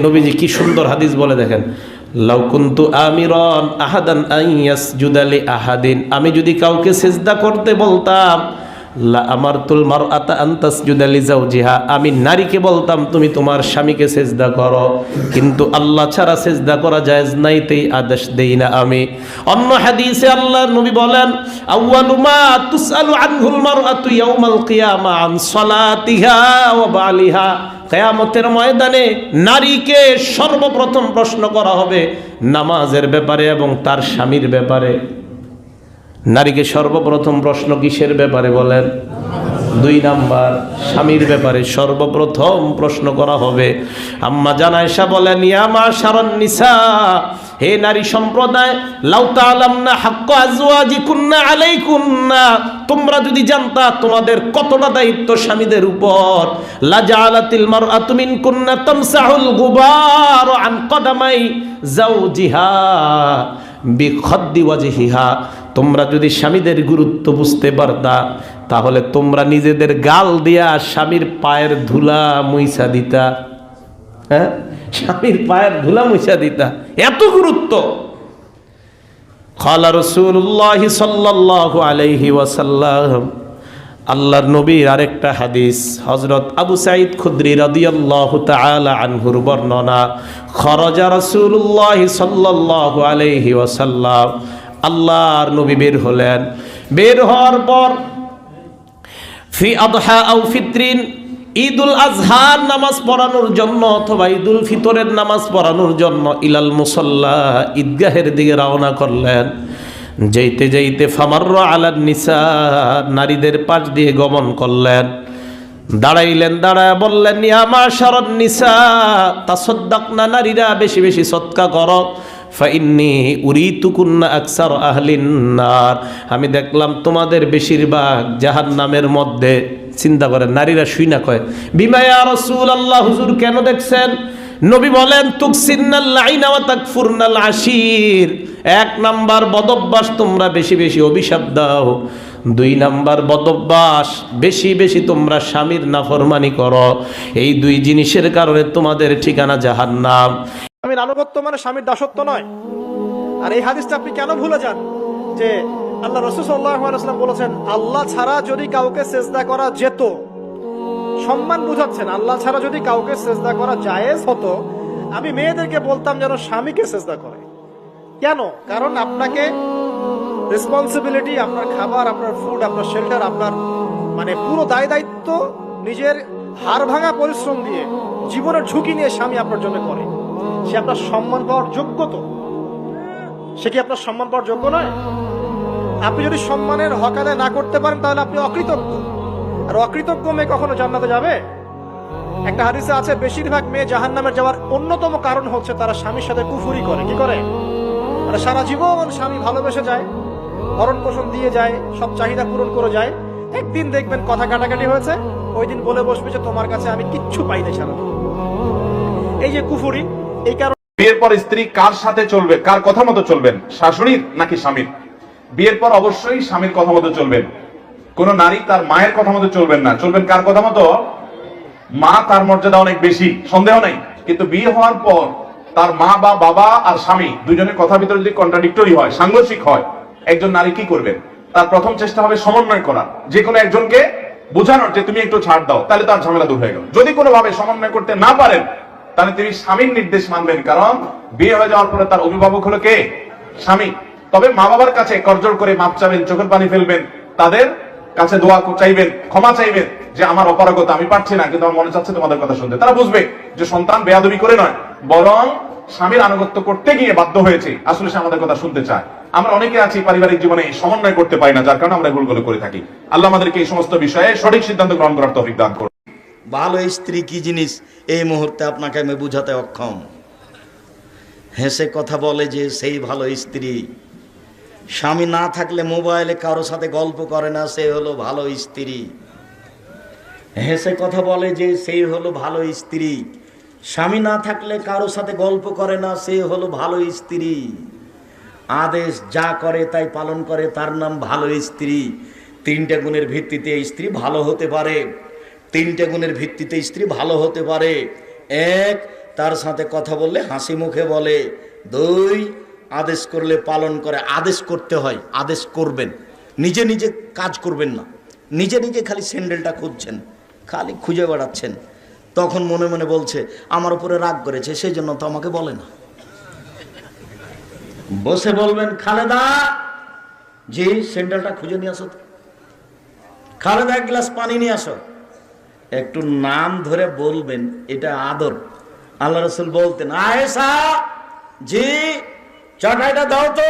নবীজি কি সুন্দর হাদিস বলে দেখেন, লাউ কুনতু আমিরান আহাদান আন ইয়াসজুদা লি আহাদিন, আমি যদি কাউকে সিজদা করতে বলতাম, লা আমারতুল মারআতা আন তাসজুদা লি যাওজিহা, আমি নারীকে বলতাম তুমি তোমার স্বামীকে সিজদা করো, কিন্তু আল্লাহ ছাড়া সিজদা করা জায়েজ নাই, তাই আদেশ দেই না আমি। অন্য হাদিসে আল্লাহর নবী বলেন, আউয়ালু মা তুসআলু আনহুল মারআতু ইয়াউমাল কিয়ামা আন সালাতিহা ওয়া বালিহা, কিয়ামতের ময়দানে নারীকে সর্বপ্রথম প্রশ্ন করা হবে নামাজের ব্যাপারে এবং তার স্বামীর ব্যাপারে। নারীকে সর্বপ্রথম প্রশ্ন কিসের ব্যাপারে বলেন? 2 নাম্বার, স্বামীর ব্যাপারে সর্বপ্রথম প্রশ্ন করা হবে। আম্মা জান আয়েশা বলেন, ইয়া মাশারান নিসা, হে নারী সম্প্রদায়, লাউ তাআলামনা হাক্কা আজওয়াজিকুন্না আলাইকুন্না, তোমরা যদি জানতা তোমাদের কতটা দায়িত্ব স্বামীদের উপর, লা জাআলাতিল মারআতু মিনকুন্না তামসাহুল গুবার আন কদামাই যাওজিহা বিখদ্দি ওয়াজহিহা, তোমরা যদি স্বামীদের গুরুত্ব বুঝতে পারতা তাহলে তোমরা নিজেদের গাল দিয়া স্বামীর পায়ের ধুলা মুইসা দিতা। হ্যাঁ, স্বামীর পায়ের ধুলা মুইসা দিতা, এত গুরুত্ব। ক্বালা রাসূলুল্লাহ সাল্লাল্লাহু আলাইহি ওয়াসাল্লাম, আল্লাহর নবীর আরেকটা হাদিস, হযরত আবু সাঈদ খুদরি রাদিয়াল্লাহু তাআলা আনহুর বর্ণনা, খরাজা রাসূলুল্লাহ সাল্লাল্লাহু আলাইহি ওয়াসাল্লাম, আল্লাহর নবী বের হলেন। বের হওয়ার পর ফি আদহা আও ফিতরিন, ঈদুল আজহার নামাজ পড়ানোর জন্য অথবা ঈদুল ফিতরের নামাজ পড়ানোর জন্য ইলাল মুসাল্লা, ঈদগাহের দিকে রওনা করলেন। যাইতে যাইতে ফামাররা আলান নিসা, নারীদের পাশ দিয়ে গমন করলেন। দাঁড়াইলেন, দাঁড়ায় বললেন, ইয়া মাশারান নিসা তাসাদ্দাকনা, নারীরা বেশি বেশি সদকা করো, ফাইন্নি উরিতুকুন্না আকসার আহলিন নার, আমি দেখলাম তোমাদের বেশিরভাগ জাহান্নামের মধ্যে। চিন্তা করেন, নারীরা শুই না কয় বিমা ইয়া রাসূলুল্লাহ, হুজুর কেন দেখছেন? নবী বলেন, তুকসিরনাল লাইনা ওয়া তাকফুরনাল আশির, 1 নাম্বার বদভ্যাস, তোমরা বেশি বেশি অভিশাপ দাও। 2 নাম্বার বদভ্যাস, বেশি বেশি তোমরা স্বামীর নাফরমানি করো। এই 2 জিনিসের কারণে তোমাদের ঠিকানা জাহান্নাম। স্বামীর আনুগত্য মানে স্বামীর দাসত্ব নয়। আর এই হাদিসটা আপনি কেন ভুলে যান যে আল্লাহ রাসূল সাল্লাল্লাহু আলাইহি ওয়াসাল্লাম বলেছেন, আল্লাহ ছাড়া যদি কাউকে সিজদা করা যেত, সম্মান বুঝাচ্ছেন, আল্লাহ ছাড়া যদি কাউকে সিজদা করা জায়েজ হতো, আমি মেয়েদেরকে বলতাম যেন স্বামীকে সিজদা করে। কেন? কারণ আপনাকে রেসপন্সিবিলিটি, আপনার খাবার, আপনার ফুড, আপনার শেল্টার, আপনার মানে পুরো দায় দায়িত্ব নিজের হাড় ভাঙা পরিশ্রম দিয়ে, জীবনের ঝুঁকি নিয়ে স্বামী আপনার জন্য করে। সে আপনার সম্মান পাওয়ার যোগ্য তো? সে কি আপনার সম্মান পাওয়ার যোগ্য নয়? আপনি যদি সম্মানের হক আদায় না করতে পারেন তাহলে আপনি অকৃতজ্ঞ। আর অকৃতজ্ঞ মেয়ে কখনো জান্নাতে যাবে? একটা হাদিসে আছে, বেশিরভাগ মেয়ে জাহান্নামের যাওয়ার অন্যতম কারণ হচ্ছে তারা স্বামীর সাথে কুফরি করে। কি করে? তারা সারা জীবন স্বামী ভালোবেসে যায়, ভরণ পোষণ দিয়ে যায়, সব চাহিদা পূরণ করে যায়। একদিন দেখবেন কথা কাটাকাটি হয়েছে, ওই দিন বলে বসবে যে তোমার কাছে আমি কিচ্ছু পাই না সারা। এই যে কুফরি, এই কারণে বিয়ের পর স্ত্রী কার সাথে চলবে, কার কথা মতো চলবেন, শাশুড়ির নাকি স্বামীর? বিয়ের পর অবশ্যই স্বামীর কথা মতো চলবেন। কোন নারী তার মায়ের কথা মতো চলবেন না। চলবেন কার কথা মতো? মা তার মর্যাদা অনেক বেশি, সন্দেহ নেই, কিন্তু বিয়ে হওয়ার পর তার মা বা বাবা আর স্বামী দুজনের কথার ভিতরে যদি কন্ট্রাডিক্টরি হয়, সাংঘর্ষিক হয়, একজন নারী কি করবেন? তার প্রথম চেষ্টা হবে সমন্বয় করা, যে কোনো একজনকে বোঝানোর যে তুমি একটু ছাড় দাও, তাহলে তার ঝামেলা দূর হয়ে গেল। যদি কোনোভাবে সমন্বয় করতে না পারেন তাহলে তিনি স্বামীর নির্দেশ মানবেন, কারণ বিয়ে হয়ে যাওয়ার পরে তার অভিভাবক হলো কে? স্বামী। তবে মা বাবার কাছে করজোড় করে মাপ চাবেন, চোখের পানি ফেলবেন, তাদের কাছে দোয়া চাইবেন, ক্ষমা চাইবেন যে আমার অপারগতা, আমি পারছি না, কিন্তু আমার মনে চাচ্ছে তোমাদের কথা শুনতে। তারা বুঝবে যে সন্তান বেয়াদবি করে নয়, বরং স্বামীর আনুগত্য করতে গিয়ে বাধ্য হয়েছে, আসলে সে আমাদের কথা শুনতে চায়। আমরা অনেকে আছি পারিবারিক জীবনে সমন্বয় করতে পারি না, যার কারণে আমরা ভুলগুলো করে থাকি। আল্লাহ আমাদেরকে এই সমস্ত বিষয়ে সঠিক সিদ্ধান্ত গ্রহণ করার তৌফিক দান করুন। ভালো স্ত্রী কি জিনিস এই মুহূর্তে আপনাকে আমি বুঝাতে অক্ষম। হেসে কথা বলে যে সেই ভালো স্ত্রী। স্বামী না থাকলে মোবাইলে কারোর সাথে গল্প করে না, সে হলো ভালো স্ত্রী। হেসে কথা বলে যে সেই হলো ভালো স্ত্রী। স্বামী না থাকলে কারোর সাথে গল্প করে না, সে হলো ভালো স্ত্রী। আদেশ যা করে তাই পালন করে, তার নাম ভালো স্ত্রী। 3টে গুণের ভিত্তিতে স্ত্রী ভালো হতে পারে। 3টে গুণের ভিত্তিতে স্ত্রী ভালো হতে পারে। 1, তার সাথে কথা বললে হাসি মুখে বলে। 2, আদেশ করলে পালন করে। আদেশ করতে হয়, আদেশ করবেন, নিজে নিজে কাজ করবেন না। নিজে নিজে খালি স্যান্ডেলটা খুঁজছেন, খালি খুঁজে বেড়াচ্ছেন, তখন মনে মনে বলছে আমার উপরে রাগ করেছে, সেই জন্য তো আমাকে বলে না। বসে বলবেন, খালেদা জি স্যান্ডেলটা খুঁজে নিয়ে আসো তো। খালেদা 1 গ্লাস পানি নিয়ে আসো। একটু নাম ধরে বলবেন, এটা আদর। আল্লাহ রাসূল বলতেন, আয়েশা জি চাটাইটা দাও তো।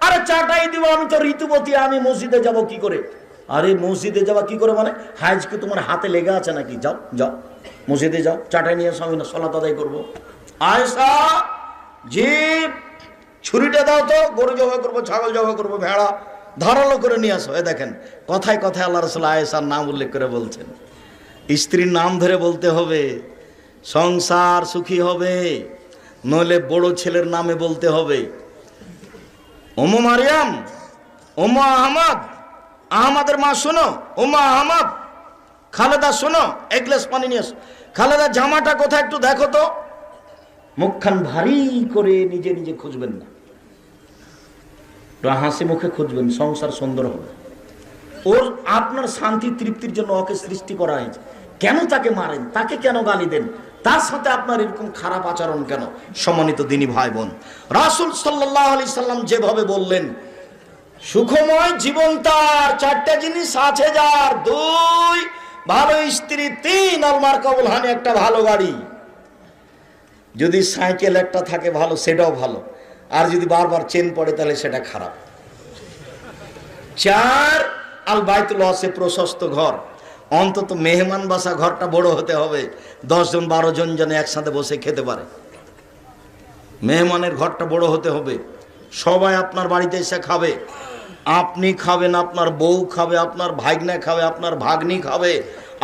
আরে চাটাই দিব, আমি তো ঋতুবতী, আমি মসজিদে যাব কি করে? আরে মসজিদে যাওয়া কি করে মানে? হাইজ কি তোমার হাতে লেগে আছে নাকি? যাও যাও মসজিদে যাও, চাটাই নিয়ে এসো, আমি না সালাত আদায় করবো। আয়েশা জি ছুরিটা দাও তো, গরু জবাই করবো, ছাগল জবাই করবো, ভেড়া ধারালো করে নিয়ে আসো। এ দেখেন কথায় কথায় আল্লাহ রাসূল আয়েশার নাম উল্লেখ করে বলছেন। স্ত্রীর নাম ধরে বলতে হবে, সংসার সুখী হবে, নইলে বড় ছেলের নামে বলতে হবে। ওমা মারিয়াম, ওমা আহমদ, আহমদের মা শোনো, ওমা আহমদ, খালেদা শোনো, 1 গ্লাস পানি নিয়ে আসো। খালেদা জামাটা কোথায় একটু দেখো তো। মুখখান ভারী করে নিজে নিজে খুঁজবেন না, হাসি মুখে খুঁজবেন, সংসার সুন্দর হবে। ওর আপনার শান্তি তৃপ্তির জন্য ওকে সৃষ্টি করা হয়েছে। কেন তাকে মারেন, তাকে কেন গালি দেন, তার সাথে আপনার এরকম খারাপ আচরণ কেন? সম্মানিত দিনী ভাই বোন, রাসূল সাল্লাল্লাহু আলাইহি সাল্লাম যেভাবে বললেন, সুখময় জীবন তার 4টা জিনিস আছে যার, 2 ভালো স্ত্রী, 3 আলমার কবুল হানি, একটা ভালো গাড়ি। যদি সাইকেল একটা থাকে ভালো, সেটাও ভালো, আর যদি বারবার চেন পড়ে তাহলে সেটা খারাপ। 4 আল বাইতুল ওয়াসে, প্রশস্ত ঘর, অন্তত মেহমান বাসা ঘরটা বড় হতে হবে, 10 জন 12 জন যেন একসাথে বসে খেতে পারে। মেহমানের ঘরটা বড় হতে হবে, সবাই আপনার বাড়িতে এসে খাবে, আপনি খাবেন, আপনার বউ খাবে, আপনার ভাগ্নে খাবে, আপনার ভাগ্নি খাবে,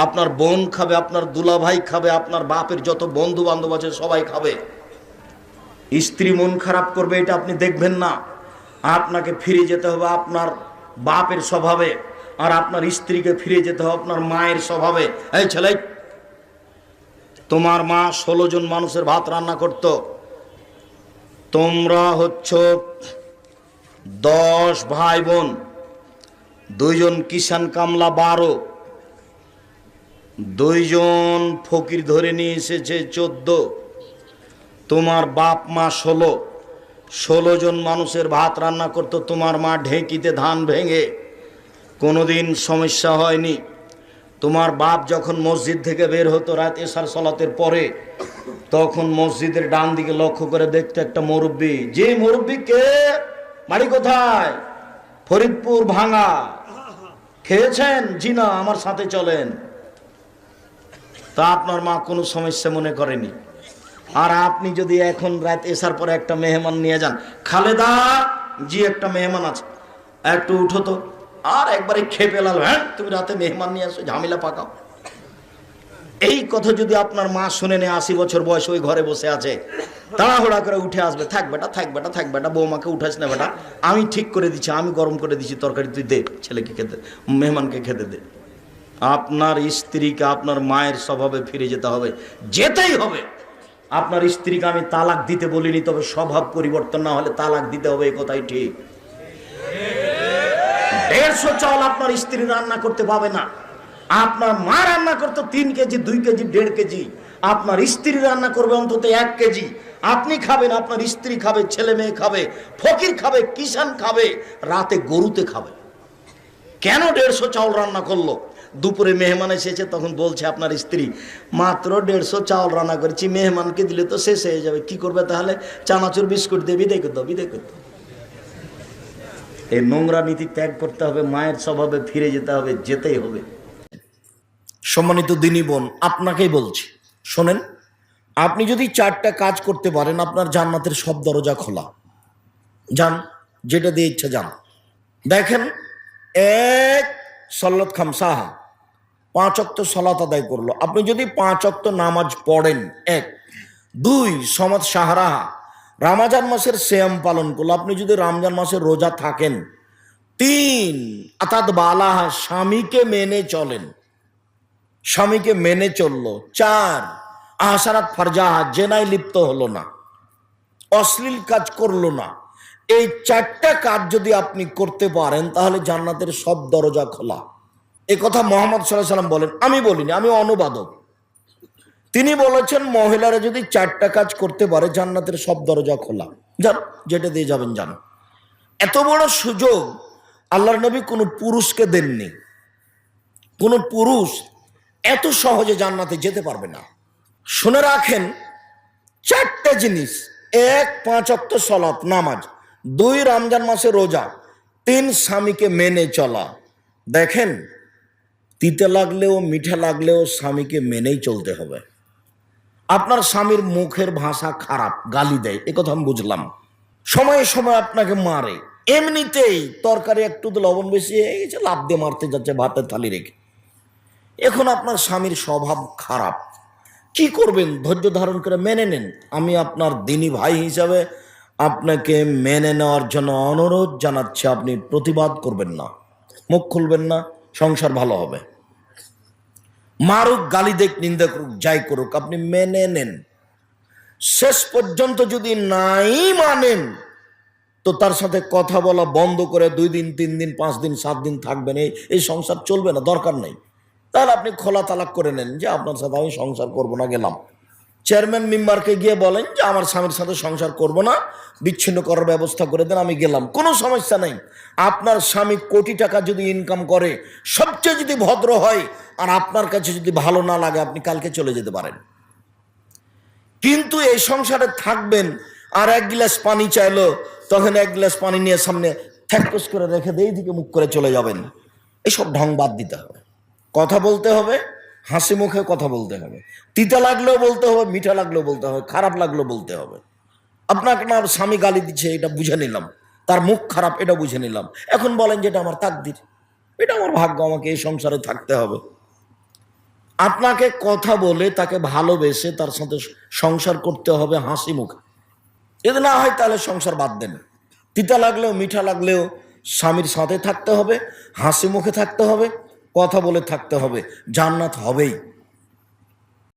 আপনার বোন খাবে, আপনার দুলাভাই খাবে, আপনার বাপের যত বন্ধু বান্ধব আছে সবাই খাবে। স্ত্রী মন খারাপ করবে এটা আপনি দেখবেন না, আপনাকে ফিরে যেতে হবে আপনার বাপের স্বভাবে, আর আপনার স্ত্রীকে ফিরে যেতে হবে আপনার মায়ের স্বভাবে। এই ছেলে, তোমার মা 16 জন মানুষের ভাত রান্না করত, তোমরা হচ্ছ 10 ভাই বোন, 2 জন কিষান কামলা 12, 2 জন ফকির ধরে নিয়ে এসেছে 14, তোমার বাপ মা 16 জন মানুষের ভাত রান্না করত, তোমার মা ঢেঁকিতে ধান ভেঙে, কোনোদিন সমস্যা হয়নি। তোমার বাপ যখন মসজিদ থেকে বের হতো রাত এশার সালাতের পরে, তখন মসজিদের ডান দিকে লক্ষ্য করে দেখতো একটা মুরব্বী। যে মুরব্বী কে, বাড়ি কোথায়? ফরিদপুর ভাঙা। খেয়েছেন? জি না, আমার সাথে চলেন। তা আপনার মা কোনো সমস্যা মনে করেনি। আর আপনি যদি এখন রাত এসার পরে একটা মেহমান নিয়ে যান, খালেদা জি একটা মেহমান আছে, একটু উঠো তো, আর একবারে খেপে লাল, হ্যাঁ তুমি রাতে মেহমান নিয়ে আসো, ঝামেলা পাকাও। এই কথা যদি আপনার মা শুনে নেয়, 80 বছর বয়স, ওই ঘরে বসে আছে, তাড়াহুড়া করে উঠে আসবে, থাক বেটা, থাক বেটা, থাক বেটা, বৌমাকে উঠাস না বেটা, আমি ঠিক করে দিচ্ছি, আমি গরম করে দিচ্ছি তরকারি, তুই দে ছেলেকে খেতে, মেহমানকে খেতে দে। আপনার স্ত্রীকে আপনার মায়ের স্বভাবে ফিরে যেতে হবে, যেতেই হবে। আপনার স্ত্রীকে আমি তালাক দিতে বলিনি, তবে স্বভাব পরিবর্তন না হলে তালাক দিতে হবে, এই কথাই ঠিক। 150 চাল আপনার স্ত্রী রান্না করতে পাবে না, আপনার মা রান্না করতো 3 কেজি, 2 কেজি, 1.5 কেজি, আপনার স্ত্রী রান্না করবে অন্তত 1 কেজি। আপনি খাবেন, আপনার স্ত্রী খাবে, ছেলে মেয়ে খাবে, ফকির খাবে, কিষান খাবে, রাতে গরুতে খাবে। কেন 150 চাউল রান্না করলো? দুপুরে মেহমান এসেছে, তখন বলছে আপনার স্ত্রী, মাত্র 150 চাউল রান্না করেছি, মেহমানকে দিলে তো শেষ হয়ে যাবে, কি করবে তাহলে? চানাচুর বিস্কুট দিয়ে বিদায় করতে হবে, বিদায় করতে হবে। এই নোংরা নীতি ত্যাগ করতে হবে, মায়ের স্বভাবে ফিরে যেতে হবে, যেতেই হবে। সম্মানিত দিনী বোন, আপনাকেই বলছি, শোনেন, আপনি যদি 4টা কাজ করতে পারেন, আপনার জান্নাতের সব দরজা খোলা। যান, যেটা দিয়ে ইচ্ছা যান। দেখেন, 1 সল্লত খামসাহা, 5 ওয়াক্ত সালাত আদায় করলো। আপনি যদি 5 ওয়াক্ত নামাজ পড়েন, 1। 2 সমাজ শাহরাহা, রমজান মাসের সিয়াম পালন করলো। আপনি যদি রমজান মাসের রোজা থাকেন। 3 আতাত বালাহা, স্বামীকে মেনে চলেন, স্বামীকে মেনে চললো। 4 আহসানাত ফারজাহা, জেনায় লিপ্ত হলো না, অশ্লীল কাজ করলো না। এই 4টা কাজ যদি আপনি করতে পারেন তাহলে জান্নাতের সব দরজা খোলা। এই কথা মুহাম্মদ সাল্লাল্লাহু আলাইহি ওয়াসাল্লাম বলেন, আমি বলিনি, আমি অনুবাদক। তিনি বলেছেন মহিলারা যদি 4টা কাজ করতে পারে জান্নাতের সব দরজা খোলা। যান, যেটা দিয়ে যাবেন যান। এত বড় সুযোগ আল্লাহর নবী কোনো পুরুষকে দেননি। কোনো পুরুষ এত সহজে জান্নাতে যেতে পারবে না। শুনে রাখেন 4টা জিনিস: 1, 5 ওয়াক্ত সালাত নামাজ, 2 রমজান মাসে রোজা, 3 স্বামীকে মেনে চলা। দেখেন, তিতে লাগলেও মিঠা লাগলেও স্বামীকে মেনেই চলতে হবে। আপনার স্বামীর মুখের ভাষা খারাপ, গালি দেয়, এ কথা আমি বুঝলাম, সময়ে সময় আপনাকে মারে, এমনিতেই তরকারি একটু লবণ বেশি হয়ে গেছে লাফ দিয়ে মারতে যাচ্ছে ভাতের থালি রেখে। এখন আপনার স্বামীর স্বভাব খারাপ, কি করবেন? ধৈর্য ধারণ করে মেনে নেন। আমি আপনার দিনী ভাই হিসাবে আপনাকে মেনে নেওয়ার জন্য অনুরোধ জানাচ্ছি। আপনি প্রতিবাদ করবেন না, মুখ খুলবেন না, সংসার ভালো হবে। মারুক, গালি দেখ, নিন্দা করুক, যাই করুক, আপনি মেনে নেন। শেষ পর্যন্ত যদি নাই মানেন তো তার সাথে কথা বলা বন্ধ করে 2 দিন 3 দিন 5 দিন 7 দিন থাকবেন, এই সংসার চলবে না, দরকার নেই। তাহলে আপনি খোলা তালাক করে নেন যে আপনার সাথে আমি সংসার করব না, গেলাম। চেয়ারম্যান মেম্বারকে গিয়ে বলেন যে আমার স্বামীর সাথে সংসার করব না, বিচ্ছিন্ন করার ব্যবস্থা করে দেন, আমি গেলাম, কোনো সমস্যা নেই। আপনার স্বামী কোটি টাকা যদি ইনকাম করে, সবচেয়ে যদি ভদ্র হয় আর আপনার কাছে যদি ভালো না লাগে, আপনি কালকে চলে যেতে পারেন। কিন্তু এই সংসারে থাকবেন আর 1 গ্লাস পানি চাইলো, তখন 1 গ্লাস পানি নিয়ে সামনে থ্যাকস করে রেখে দিয়ে দিকে মুখ করে চলে যাবেন। এসব ঢং বাদ দিতে হবে। কথা বলতে হবে, হাসি মুখে কথা বলতে হবে। তিতা লাগলেও বলতে হবে, মিঠা লাগলেও বলতে হবে, খারাপ লাগলেও বলতে হবে। আপনাকে না স্বামী গালি দিচ্ছে এটা বুঝে নিলাম, তার মুখ খারাপ এটা বুঝে নিলাম, এখন বলেন যেটা আমার তাকদির, এটা আমার ভাগ্য, আমাকে এই সংসারে থাকতে হবে। আপনাকে কথা বলে তাকে ভালোবেসে তার সাথে সংসার করতে হবে হাসি মুখে। যদি না হয় তাহলে সংসার বাদ দেন। তিতা লাগলেও মিঠা লাগলেও স্বামীর সাথে থাকতে হবে, হাসি মুখে থাকতে হবে, কথা বলে থাকতে হবে, জান্নাত হবেই।